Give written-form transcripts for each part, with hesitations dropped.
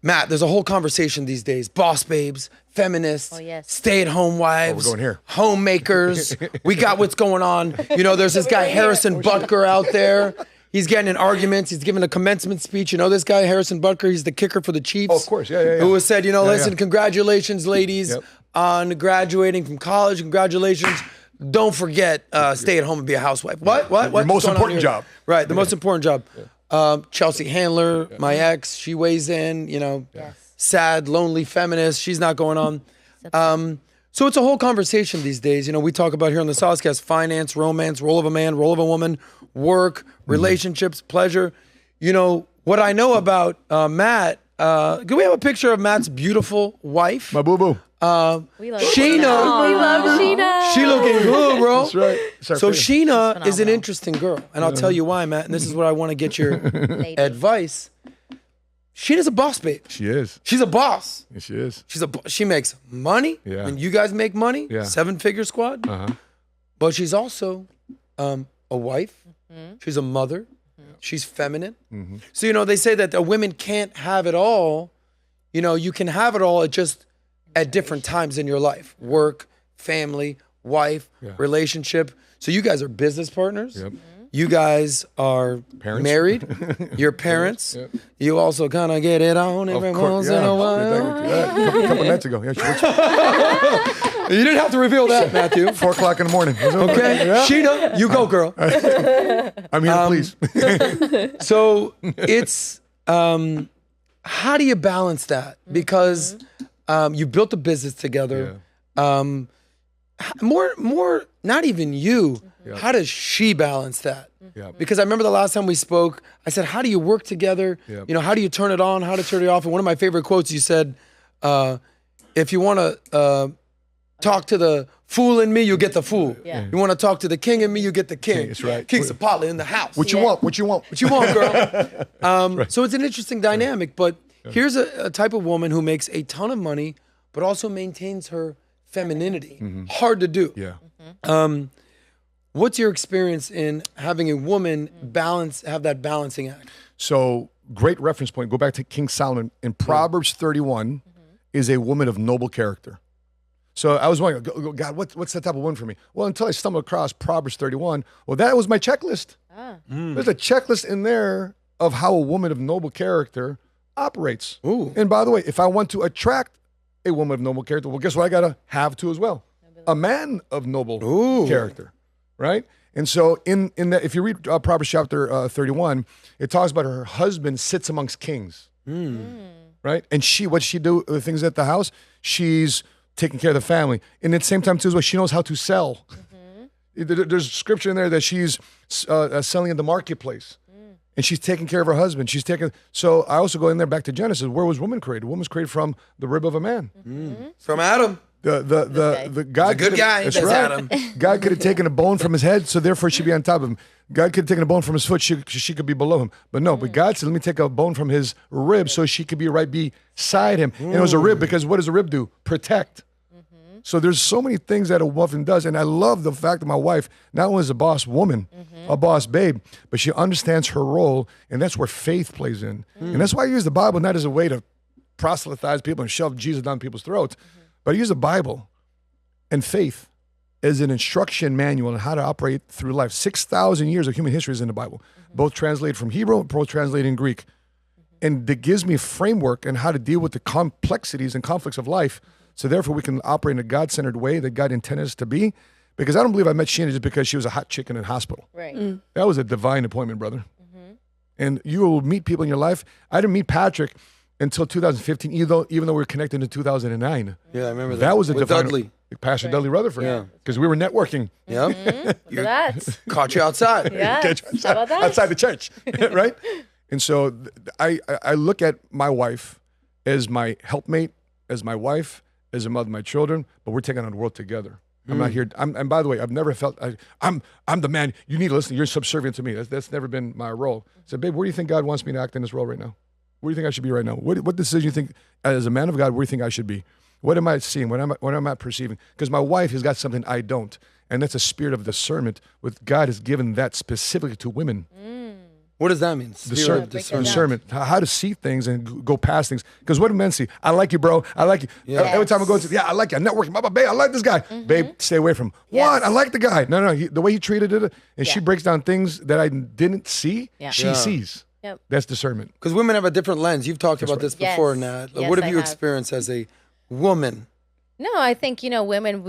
Matt, there's a whole conversation these days. Boss babes, feminists, stay-at-home wives, we're going here. Homemakers. We got what's going on. You know, there's this guy, Harrison Butker, out there. He's getting in arguments. He's giving a commencement speech. You know this guy, Harrison Butker? He's the kicker for the Chiefs. Oh, of course. Yeah. Who has said, listen, congratulations, ladies, on graduating from college. Congratulations. Don't forget, stay at home and be a housewife. What? The most important job. Right, the most important job. Chelsea Handler, my ex, she weighs in, sad, lonely feminist. She's not going on. So it's a whole conversation these days. We talk about here on the SOSCAST, finance, romance, role of a man, role of a woman, work, relationships, pleasure. What I know about Matt, can we have a picture of Matt's beautiful wife? My boo-boo. We love Sheena. We love Sheena. She looking good, bro. That's right. So Sheena is an interesting girl. And I'll tell you why, Matt. And this is what I want to get your advice. Sheena's a boss babe. She is. She's a boss. Yeah, she is. She makes money. Yeah. And you guys make money. Yeah. 7-figure squad. But she's also a wife. She's a mother. She's feminine. So, they say that the women can't have it all. You can have it all at different times in your life. Work, family, wife, relationship. So you guys are business partners. Yep. You guys are married. You're parents. You also kind of get it on every once in a while. A couple nights ago. You didn't have to reveal that, Matthew. 4 o'clock in the morning. Okay. Yeah. Sheena, you go, girl. I'm here, please. So it's, how do you balance that? Because you built a business together. More, not even you. How does she balance that? Because I remember the last time we spoke, I said, how do you work together? How do you turn it on? How to turn it off? And one of my favorite quotes, you said, if you want to talk to the fool in me, you get the fool. You want to talk to the king in me, you get the king. That's right. King Sapaula in the house. What you want? What you want? What you want, girl? So it's an interesting dynamic, but here's a type of woman who makes a ton of money, but also maintains her femininity. Hard to do. What's your experience in having a woman have that balancing act? So great reference point. Go back to King Solomon. In Proverbs 31 is a woman of noble character. So I was wondering, God, what's that type of woman for me? Well, until I stumbled across Proverbs 31, well, that was my checklist. There's a checklist in there of how a woman of noble character operates. And by the way, if I want to attract a woman of noble character, well, guess what I got to have to as well? A man of noble character, right? And so in that, if you read Proverbs chapter 31, it talks about her husband sits amongst kings, right? And what she do, the things at the house, she's taking care of the family. And at the same time, too, as well, she knows how to sell. There's scripture in there that she's selling in the marketplace. And she's taking care of her husband. So I also go in there back to Genesis. Where was woman created? Woman was created from the rib of a man. From Adam. The God, good guy. That's right. Adam. God could have taken a bone from his head, so therefore she'd be on top of him. God could have taken a bone from his foot, she could be below him. But no, but God said, let me take a bone from his rib so she could be right beside him. And it was a rib because what does a rib do? Protect. So there's so many things that a woman does. And I love the fact that my wife not only is a boss woman, a boss babe, but she understands her role. And that's where faith plays in. And that's why I use the Bible not as a way to proselytize people and shove Jesus down people's throats, but I use the Bible and faith as an instruction manual on how to operate through life. 6,000 years of human history is in the Bible, both translated from Hebrew, both translated in Greek. And it gives me a framework on how to deal with the complexities and conflicts of life. So therefore we can operate in a God-centered way that God intended us to be. Because I don't believe I met Sheena just because she was a hot chicken in hospital. Right. That was a divine appointment, brother. And you will meet people in your life. I didn't meet Patrick until 2015, even though we were connected in 2009. Yeah, I remember that. That was a divine. Dudley. Pastor Dudley Rutherford. Because we were networking. Caught you outside. Outside the church, right? And so I look at my wife as my helpmate, as my wife, as a mother of my children, but we're taking on the world together. I'm not here. And by the way, I've never felt I'm the man. You need to listen. You're subservient to me. That's never been my role. I said, babe, where do you think God wants me to act in this role right now? Where do you think I should be right now? What decision you think, as a man of God, where do you think I should be? What am I seeing? What am I perceiving? Because my wife has got something I don't, and that's a spirit of discernment. With God has given that specifically to women. What does that mean? Discernment. Break it down. Discernment. How to see things and go past things. Because what do men see? I like you, bro. I like you. Yeah. Every time I go to, I like you. I'm networking. Babe, I like this guy. Babe, stay away from him. Yes. What? I like the guy. No. The way he treated it. And she breaks down things that I didn't see. Yeah. She Yeah. sees. Yep. That's discernment. Because women have a different lens. You've talked about this Yes. before, Nat. Yes, What have I you have. experienced as a woman? No, I think, women,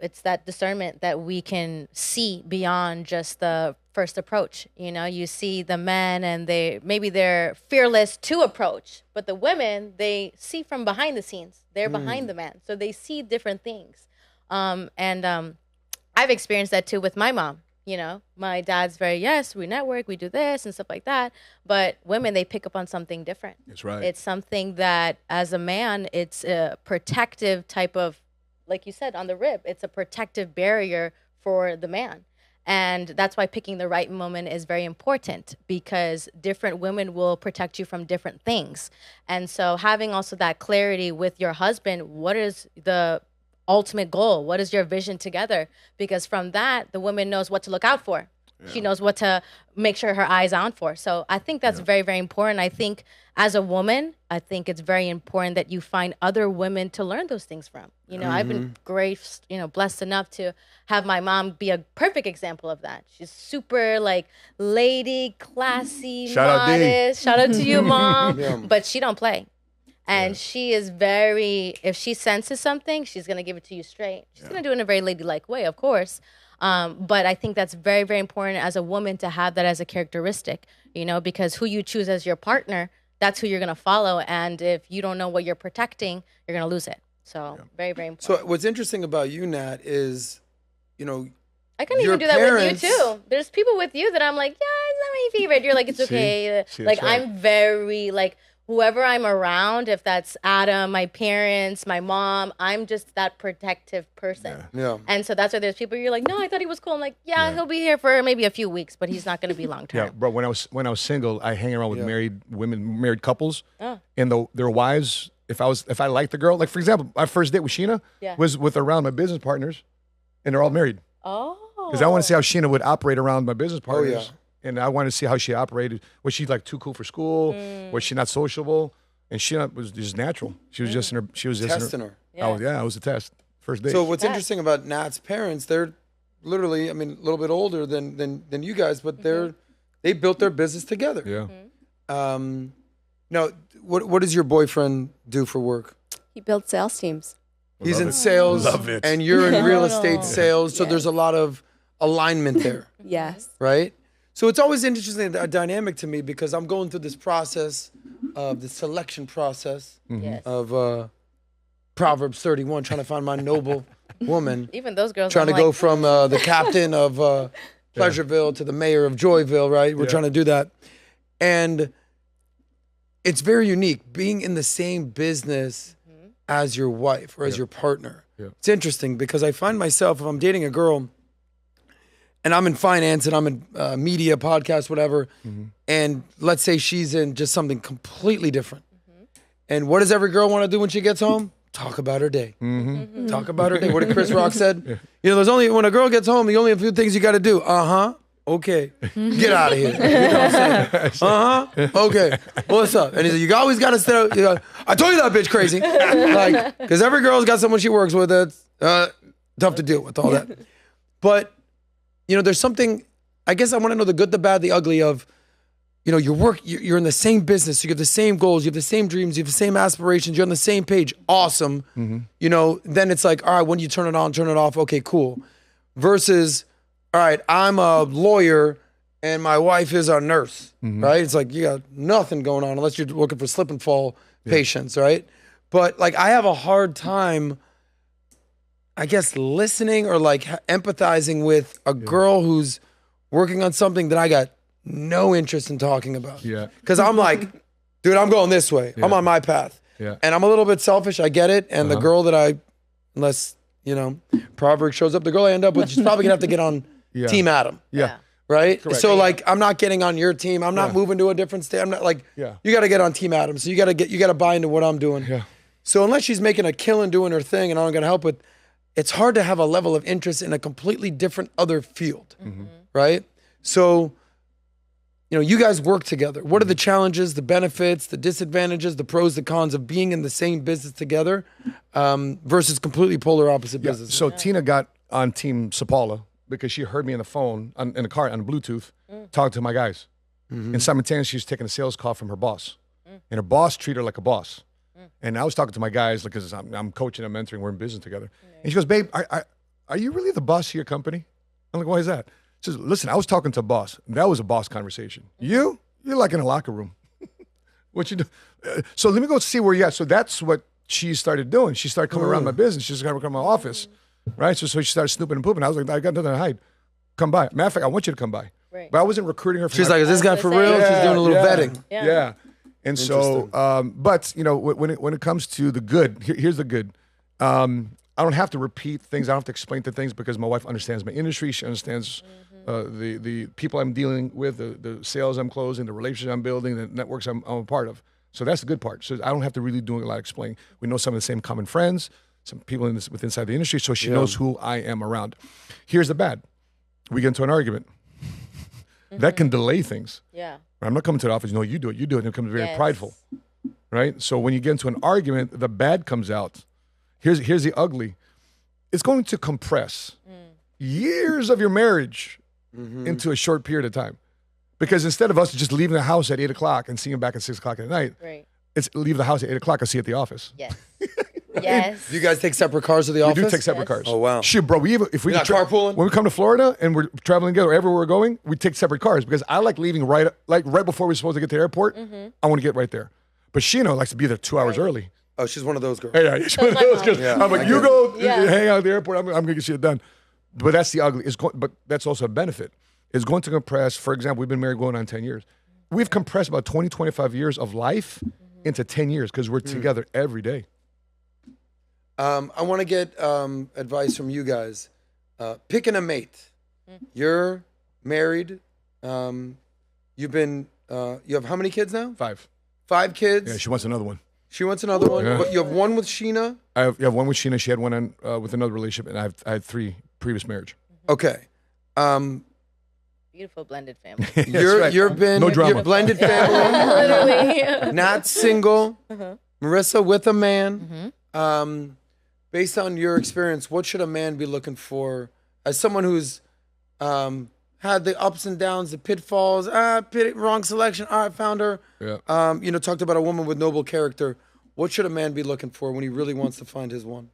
it's that discernment that we can see beyond just the first approach. You see the men and they're fearless to approach, but the women, they see from behind the scenes. They're behind the man. So they see different things. I've experienced that too with my mom. My dad's we network, we do this and stuff like that. But women, they pick up on something different. That's right. It's something that as a man, it's a protective type of, like you said, on the rib, it's a protective barrier for the man. And that's why picking the right woman is very important, because different women will protect you from different things. And so having also that clarity with your husband, what is the ultimate goal? What is your vision together? Because from that, the woman knows what to look out for. Yeah. She knows what to make sure her eyes on for. So I think that's very, very important. I think as a woman, I think it's very important that you find other women to learn those things from. I've been blessed enough to have my mom be a perfect example of that. She's super lady, classy, modest. Shout out to you, Mom. But she don't play. And she is if she senses something, she's going to give it to you straight. She's going to do it in a very ladylike way, of course. But I think that's very, very important as a woman to have that as a characteristic, because who you choose as your partner, that's who you're going to follow. And if you don't know what you're protecting, you're going to lose it. So very, very important. So what's interesting about you, Nat, is, I couldn't even do that with you too. There's people with you that I'm like, it's not my favorite. You're like, it's okay. I'm very whoever I'm around, if that's Adam, my parents, my mom, I'm just that protective person. Yeah. And so that's why there's people you're like, no, I thought he was cool. I'm like, he'll be here for maybe a few weeks, but he's not going to be long term. Yeah, bro. When I was single, I hang around with married couples, and their wives. If I liked the girl, like for example, my first date with Sheena was with around my business partners, and they're all married. Oh. Because I want to see how Sheena would operate around my business partners. Oh, yeah. And I wanted to see how she operated. Was she too cool for school? Was she not sociable? And she was just natural. She was just Testing her. Yeah. Oh yeah, it was a test. First date. So what's interesting about Nat's parents, they're literally, a little bit older than you guys, but they built their business together. Yeah. Now, what does your boyfriend do for work? He builds sales teams. He's in sales. Love it. And you're in real estate sales, so there's a lot of alignment there. Yes. Right? So it's always interesting, a dynamic to me, because I'm going through this process of the selection process Yes. of Proverbs 31, trying to find my noble woman. Even those girls. Trying to I'm go like, from the captain of Pleasureville to the mayor of Joyville, right? We're trying to do that. And it's very unique being in the same business as your wife or as your partner. Yeah. It's interesting because I find myself, if I'm dating a girl and I'm in finance and I'm in media, podcast, whatever, and let's say she's in just something completely different. And what does every girl want to do when she gets home? Talk about her day. Talk about her day. What did Chris Rock said? There's only, when a girl gets home, the only a few things you got to do. Okay. Get out of here. You know what I'm saying? Okay. What's up? And he said, you always got to stay out. I told you that bitch crazy. Because every girl's got someone she works with that's tough to deal with, all that. But, there's something, I guess I want to know the good, the bad, the ugly of, you're in the same business. You have the same goals. You have the same dreams. You have the same aspirations. You're on the same page. Awesome. Then it's like, all right, when you turn it on, turn it off. Okay, cool. Versus, all right, I'm a lawyer and my wife is a nurse, right? It's like you got nothing going on unless you're looking for slip and fall patients, right? But I have a hard time, I guess, listening or empathizing with a girl who's working on something that I got no interest in talking about. Yeah. Because I'm like, dude, I'm going this way. I'm on my path. Yeah. And I'm a little bit selfish. I get it. And the girl that unless, Proverbs shows up, the girl I end up with, she's probably going to have to get on Team Adam. Yeah. Right? Correct. So I'm not getting on your team. I'm not moving to a different state. I'm not you got to get on Team Adam. So you got to buy into what I'm doing. Yeah. So unless she's making a killing doing her thing and I'm going to help with, it's hard to have a level of interest in a completely different other field. Right? So you guys work together. What are the challenges, the benefits, the disadvantages, the pros, the cons of being in the same business together versus completely polar opposite businesses? So Tina got on Team Sapaula because she heard me on the phone, in the car, on Bluetooth, talking to my guys. And simultaneously, she was taking a sales call from her boss. And her boss treated her like a boss. And I was talking to my guys because I'm coaching, I'm mentoring, we're in business together. And she goes, babe, are you really the boss of your company? I'm like, why is that? She says, listen, I was talking to a boss. That was a boss conversation. You're like in a locker room. What you do? So let me go see where you're at. So that's what she started doing. She started coming around my business. She started coming to my office, right? So she started snooping and pooping. I was like, I got nothing to hide. Come by. Matter of fact, I want you to come by. Right. But I wasn't recruiting her. She's like, is this guy for real? She's doing a little vetting. Yeah. And so, but when it comes to the good, here's the good. I don't have to repeat things. I don't have to explain to things because my wife understands my industry. She understands the people I'm dealing with, the sales I'm closing, the relationships I'm building, the networks I'm a part of. So that's the good part. So I don't have to really do a lot of explaining. We know some of the same common friends, some people inside the industry, so she knows who I am around. Here's the bad. We get into an argument. That can delay things. Yeah. I'm not coming to the office, you do it. And it becomes very prideful, right? So when you get into an argument, the bad comes out. Here's the ugly. It's going to compress years of your marriage into a short period of time. Because instead of us just leaving the house at 8 o'clock and seeing back at 6 o'clock at night, it's leave the house at 8 o'clock and see you at the office. Yes. Yes. Do you guys take separate cars to the office? We do take separate cars. Oh, wow. Shit, bro. If we carpooling? When we come to Florida and we're traveling together, wherever we're going, we take separate cars because I like leaving right before we're supposed to get to the airport. I want to get right there. But Sheena likes to be there 2 hours early. Oh, she's one of those girls. Yeah, she's one of those girls. Yeah, I'm like, you go hang out at the airport. I'm going to get shit done. But that's the ugly. But that's also a benefit. It's going to compress. For example, we've been married going on 10 years. We've compressed about 20, 25 years of life into 10 years because we're together every day. I want to get advice from you guys. Picking a mate. You're married. You have how many kids now? 5. 5 kids. Yeah, she wants another one. She wants another one. Yeah. But you have one with Sheena. I have one with Sheena. She had one with another relationship, and I had 3 previous marriage. Okay. Beautiful blended family. You've been no drama. You're blended family. Literally. Not single. Marissa with a man. Based on your experience, what should a man be looking for as someone who's had the ups and downs, the pitfalls, wrong selection, I found her. Yeah. Talked about a woman with noble character. What should a man be looking for when he really wants to find his one?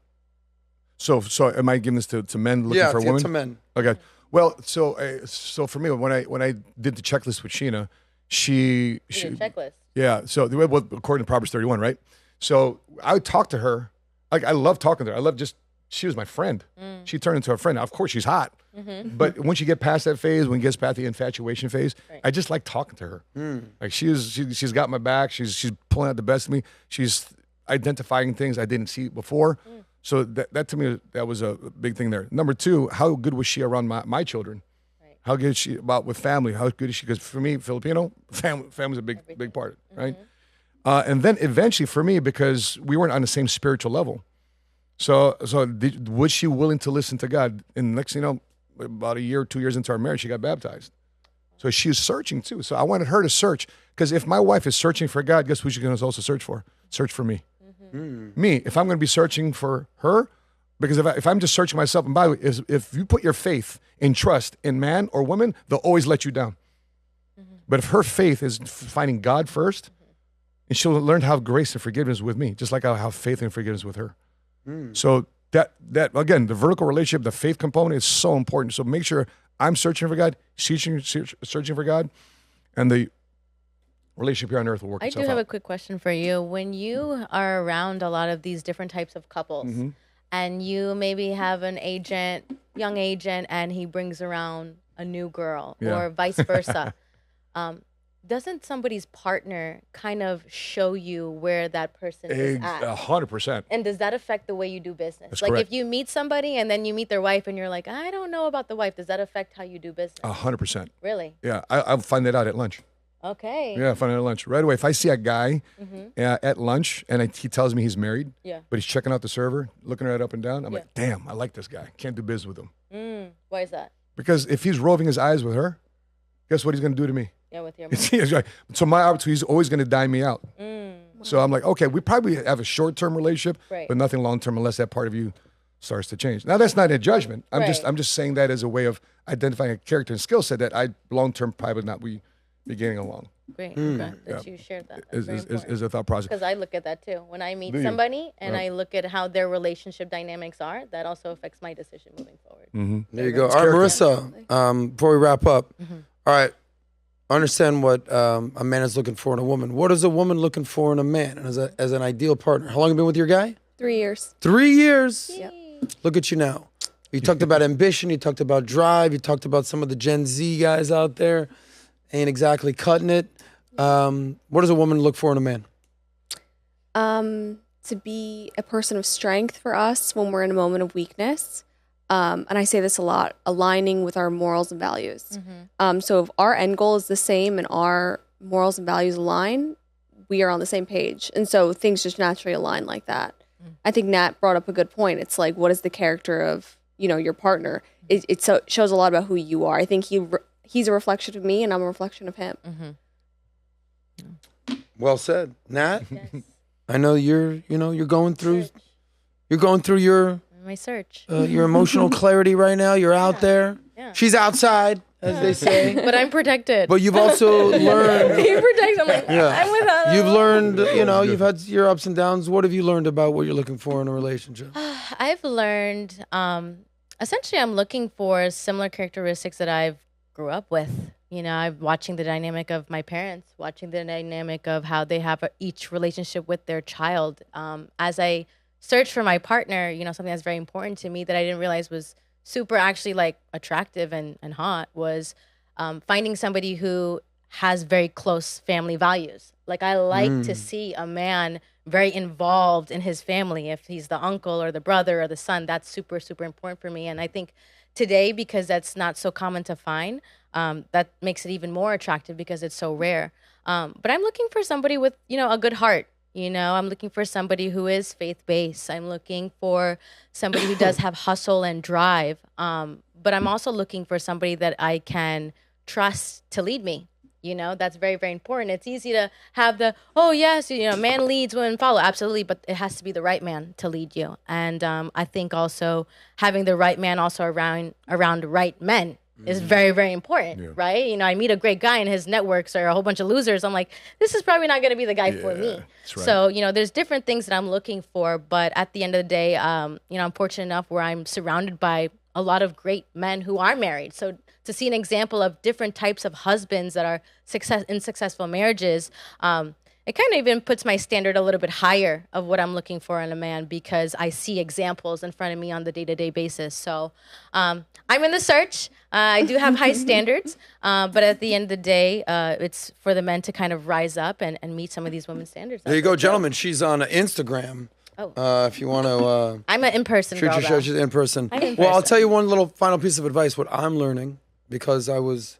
So am I giving this to men looking for a woman? Yeah, to men. Okay. Well, so for me, when I did the checklist with Sheena, she checklist. Yeah. So according to Proverbs 31, right? So I would talk to her. Like I love talking to her. She was my friend. She turned into a friend. Now, of course, she's hot. But once you get past that phase, when you get past the infatuation phase, I just like talking to her. Like she's got my back. She's pulling out the best of me. She's identifying things I didn't see before. So that to me, that was a big thing there. Number 2, how good was she around my children? Right. How good is she with family? How good is she? Because for me, Filipino, family's a big part, right? And then eventually for me, because we weren't on the same spiritual level. So was she willing to listen to God? And next thing you know, about a year, 2 years into our marriage, she got baptized. So she was searching too. So I wanted her to search. Because if my wife is searching for God, guess who she's going to also search for? Search for me. Me, if I'm going to be searching for her, because if I'm just searching myself, and by the way, if you put your faith and trust in man or woman, they'll always let you down. But if her faith is finding God first, and she'll learn how grace and forgiveness with me, just like I'll have faith and forgiveness with her. So that again, the vertical relationship, the faith component is so important. So make sure I'm searching for God, searching for God, and the relationship here on earth will work itself out. I do have a quick question for you. When you are around a lot of these different types of couples, and you maybe have an young agent, and he brings around a new girl, or vice versa, doesn't somebody's partner kind of show you where that person is at? 100%. And does that affect the way you do business? That's like correct. if you meet somebody and then you meet their wife and you're like, I don't know about the wife, does that affect how you do business? 100%. Really? Yeah, I'll find that out at lunch. Okay. Yeah, I find it at lunch. Right away. If I see a guy at lunch and he tells me he's married, but he's checking out the server, looking right up and down, I'm like, damn, I like this guy. Can't do business with him. Why is that? Because if he's roving his eyes with her, guess what he's going to do to me? Yeah, with your It's right. So my opportunity is always going to dine me out. So I'm like, okay, we probably have a short-term relationship, Right. but nothing long-term unless that part of you starts to change. Now that's not a judgment. I'm Right. just saying that as a way of identifying a character and skill set that I long-term probably would not be getting along. Great. Okay. That you shared that. That's very important. Is a thought process. Because I look at that too. When I meet Do you? somebody and Right. I look at how their relationship dynamics are, that also affects my decision moving forward. There you go. All right, Marissa, before we wrap up, all right, understand what a man is looking for in a woman. What is a woman looking for in a man as an ideal partner? How long have you been with your guy? 3 years. 3 years. Yep. Look at you now. You talked about ambition. You talked about drive. You talked about some of the Gen Z guys out there ain't exactly cutting it. What does a woman look for in a man? To be a person of strength for us when we're in a moment of weakness. And I say this a lot, aligning with our morals and values. So if our end goal is the same and our morals and values align, we are on the same page. And so things just naturally align like that. I think Nat brought up a good point. It's like, what is the character of, your partner? It shows a lot about who you are. I think he's a reflection of me and I'm a reflection of him. Well said, Nat. Yes. I know you're going through your My search. your emotional clarity right now. You're out there. Yeah. She's outside, as they say. But I'm protected. But you've also learned. He protects. I'm like, Yeah. I'm with her. You've learned. You've had your ups and downs. What have you learned about what you're looking for in a relationship? I've learned, essentially, I'm looking for similar characteristics that I've grew up with. I'm watching the dynamic of my parents, watching the dynamic of how they have each relationship with their child. As I search for my partner, something that's very important to me that I didn't realize was super actually like attractive and hot was finding somebody who has very close family values. Like I like to see a man very involved in his family. If he's the uncle or the brother or the son, that's super, super important for me. And I think today, because that's not so common to find, that makes it even more attractive because it's so rare. But I'm looking for somebody with, a good heart. I'm looking for somebody who is faith-based. I'm looking for somebody who does have hustle and drive. But I'm also looking for somebody that I can trust to lead me. That's very, very important. It's easy to have man leads, women follow. Absolutely. But it has to be the right man to lead you. And I think also having the right man also around right men is very, very important, right? I meet a great guy and his networks are a whole bunch of losers. I'm like, this is probably not going to be the guy for me. That's right. So, there's different things that I'm looking for. But at the end of the day, I'm fortunate enough where I'm surrounded by a lot of great men who are married. So to see an example of different types of husbands that are in successful marriages, it kind of even puts my standard a little bit higher of what I'm looking for in a man because I see examples in front of me on the day-to-day basis. So I'm in the search. I do have high standards, but at the end of the day, it's for the men to kind of rise up and meet some of these women's standards. There you go, gentlemen. She's on Instagram. If you want to... I'm an in-person girl, show she's in person. I'm in Well, I'll person. tell you one little final piece of advice, what I'm learning, because I was,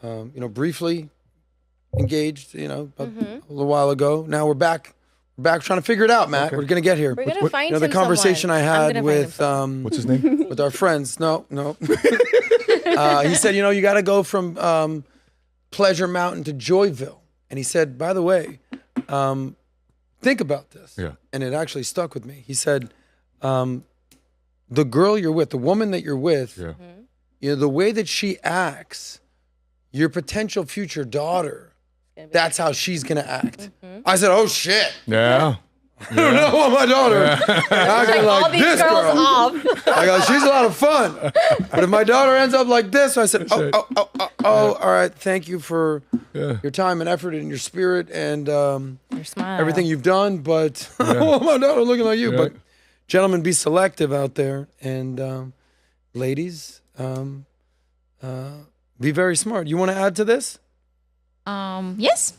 briefly engaged, a little while ago. Now we're back trying to figure it out, Matt. Okay. We're going to get here. We're going to find the him conversation someone. I I'm had gonna find him with someone. What's his name? with our friends. No. He said, you got to go from Pleasure Mountain to Joyville. And he said, by the way, think about this. Yeah. And it actually stuck with me. He said, the girl you're with, the woman that you're with, the way that she acts, your potential future daughter, that's how she's going to act. I said, oh, shit. Yeah. I don't know what my daughter acting All like these this girls girl. off. I go, she's a lot of fun. But if my daughter ends up like this, I said, oh, all right. Thank you for your time and effort and your spirit and Your smile. everything you've done. But I don't want my daughter looking like you. Yeah. But gentlemen, be selective out there. And ladies, be very smart. You want to add to this? Yes.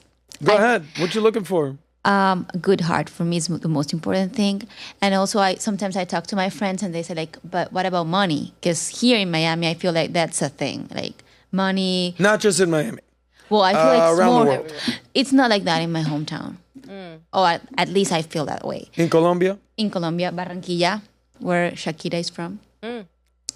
Go ahead. What you looking for? A good heart for me is the most important thing. And also sometimes I talk to my friends and they say like, but what about money? Because here in Miami, I feel like that's a thing, like money. Not just in Miami. Well, I feel like it's around the more, world. it's not like that in my hometown. Or at least I feel that way. In Colombia? In Colombia, Barranquilla, where Shakira is from.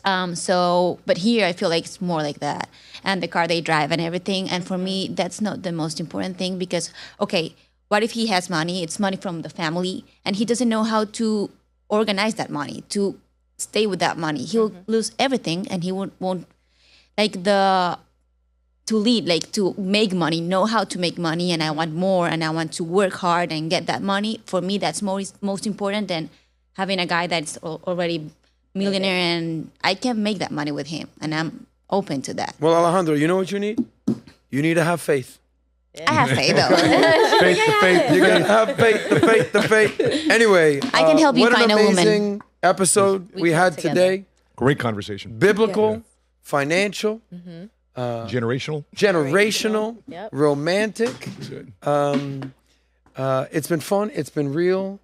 But here I feel like it's more like that, and the car they drive and everything. And for me, that's not the most important thing because, okay, what if he has money? It's money from the family, and he doesn't know how to organize that money to stay with that money. He'll lose everything, and he won't like to lead, like to make money, know how to make money. And I want more, and I want to work hard and get that money. For me, that's most important than having a guy that's already millionaire, and I can make that money with him, and I'm open to that. Well, Alejandra, you know what you need? You need to have faith. I have faith though. Faith. You're gonna have the faith. Anyway, I can help you what find an a woman. amazing episode we had together. today. Great conversation. Biblical, financial, generational, Yep. romantic. It's been fun. It's been real.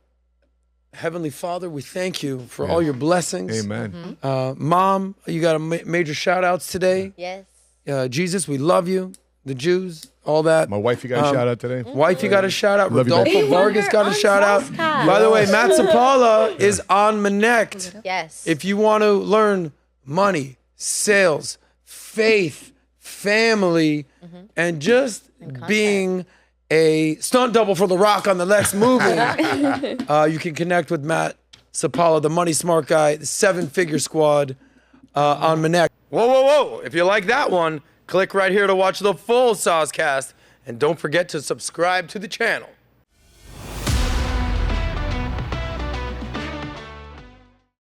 Heavenly Father, we thank you for all your blessings. Amen. Mom, you got a major shout outs today. Yes. Jesus, we love you. The Jews, all that. My wife, you got a shout out today. Wife, you got a shout out. Love you, Rodolfo babe. Vargas got a shout out. SOSCAST. By the way, Matt Sapaula is on Connect. Yes. If you want to learn money, sales, faith, family, and just being a stunt double for The Rock on the next movie, you can connect with Matt Sapaula, the money smart guy, the 7-figure squad on Connect. Whoa. If you like that one, click right here to watch the full SOSCAST. And don't forget to subscribe to the channel.